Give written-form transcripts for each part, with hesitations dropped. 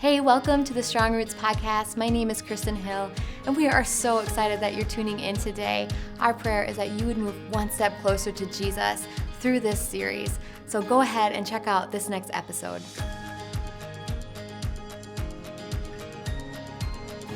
Hey, welcome to the Strong Roots podcast. My name is Kristin Hill, and we are so excited that you're tuning in today. Our prayer is that you would move one step closer to Jesus through this series. So go ahead and check out this next episode.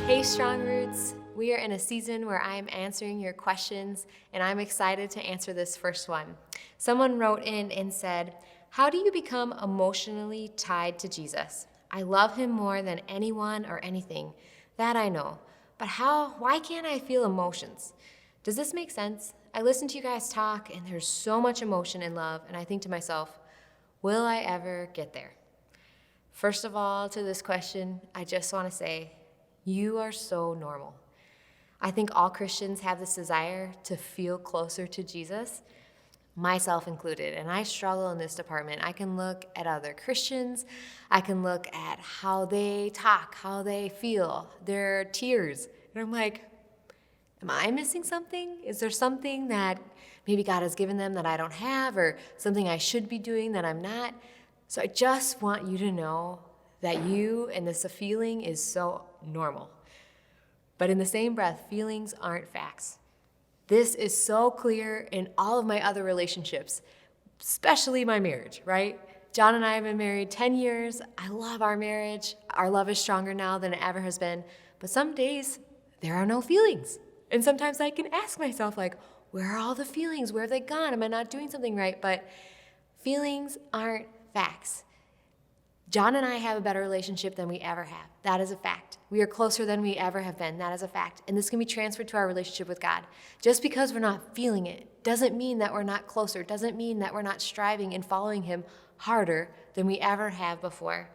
Hey, Strong Roots. We are in a season where I'm answering your questions, and I'm excited to answer this first one. Someone wrote in and said, "How do you become emotionally tied to Jesus? I love him more than anyone or anything. That I know. But why can't I feel emotions?" Does this make sense? I listen to you guys talk, and there's so much emotion and love, and I think to myself, will I ever get there? First of all, to this question, I just want to say, you are so normal. I think all Christians have this desire to feel closer to Jesus, myself included, and I struggle in this department. I can look at other Christians, I can look at how they talk, how they feel, their tears, and I'm like, am I missing something? Is there something that maybe God has given them that I don't have, or something I should be doing that I'm not? So I just want you to know that you and this feeling is so normal. But in the same breath, feelings aren't facts. This is so clear in all of my other relationships, especially my marriage, right? John and I have been married 10 years. I love our marriage. Our love is stronger now than it ever has been. But some days, there are no feelings. And sometimes I can ask myself, like, where are all the feelings? Where have they gone? Am I not doing something right? But feelings aren't facts. John and I have a better relationship than we ever have. That is a fact. We are closer than we ever have been. That is a fact. And this can be transferred to our relationship with God. Just because we're not feeling it doesn't mean that we're not closer, doesn't mean that we're not striving and following him harder than we ever have before.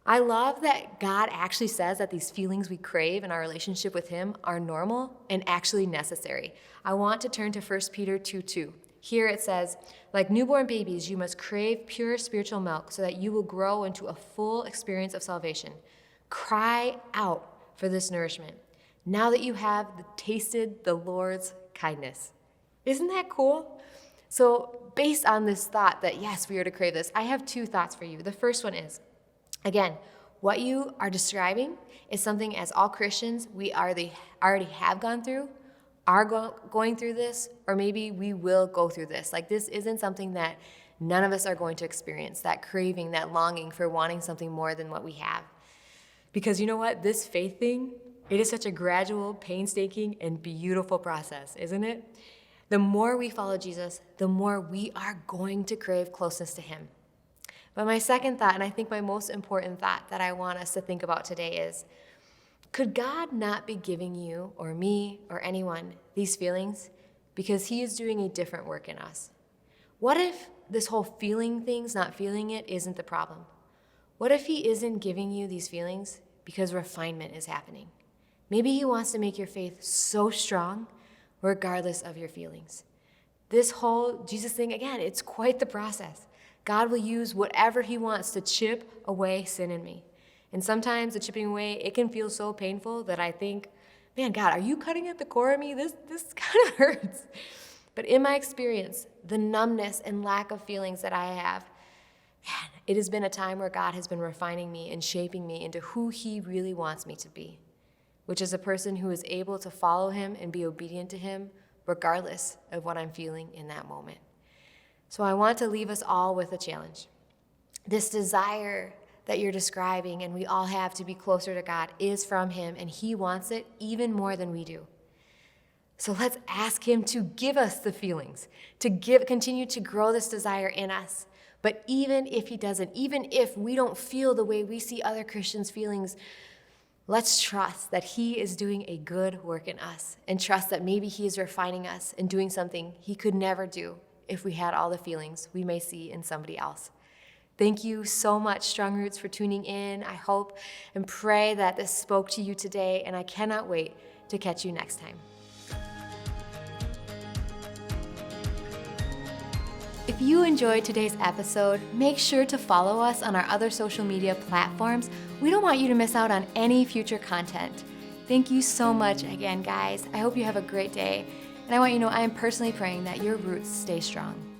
I love that God actually says that these feelings we crave in our relationship with him are normal and actually necessary. I want to turn to 1 Peter 2:2. Here it says, "Like newborn babies, you must crave pure spiritual milk so that you will grow into a full experience of salvation. Cry out for this nourishment, now that you have tasted the Lord's kindness." Isn't that cool? So based on this thought that, yes, we are to crave this, I have two thoughts for you. The first one is, again, what you are describing is something as all Christians we already have gone through, are going through this, or maybe we will go through this. Like, this isn't something that none of us are going to experience, that craving, that longing for wanting something more than what we have. Because you know what? This faith thing, it is such a gradual, painstaking, and beautiful process, isn't it? The more we follow Jesus, the more we are going to crave closeness to him. But my second thought, and I think my most important thought that I want us to think about today is, could God not be giving you or me or anyone these feelings because he is doing a different work in us? What if this whole feeling things, not feeling it, isn't the problem? What if he isn't giving you these feelings because refinement is happening? Maybe he wants to make your faith so strong regardless of your feelings. This whole Jesus thing, again, it's quite the process. God will use whatever he wants to chip away sin in me. And sometimes the chipping away, it can feel so painful that I think, man, God, are you cutting at the core of me? This kind of hurts. But in my experience, the numbness and lack of feelings that I have, man, it has been a time where God has been refining me and shaping me into who he really wants me to be, which is a person who is able to follow him and be obedient to him regardless of what I'm feeling in that moment. So I want to leave us all with a challenge. This desire that you're describing and we all have to be closer to God is from him, and he wants it even more than we do. So let's ask him to give us the feelings, to continue to grow this desire in us. But even if he doesn't, even if we don't feel the way we see other Christians' feelings, let's trust that he is doing a good work in us, and trust that maybe he is refining us and doing something he could never do if we had all the feelings we may see in somebody else. Thank you so much, Strong Roots, for tuning in. I hope and pray that this spoke to you today, and I cannot wait to catch you next time. If you enjoyed today's episode, make sure to follow us on our other social media platforms. We don't want you to miss out on any future content. Thank you so much again, guys. I hope you have a great day. And I want you to know I am personally praying that your roots stay strong.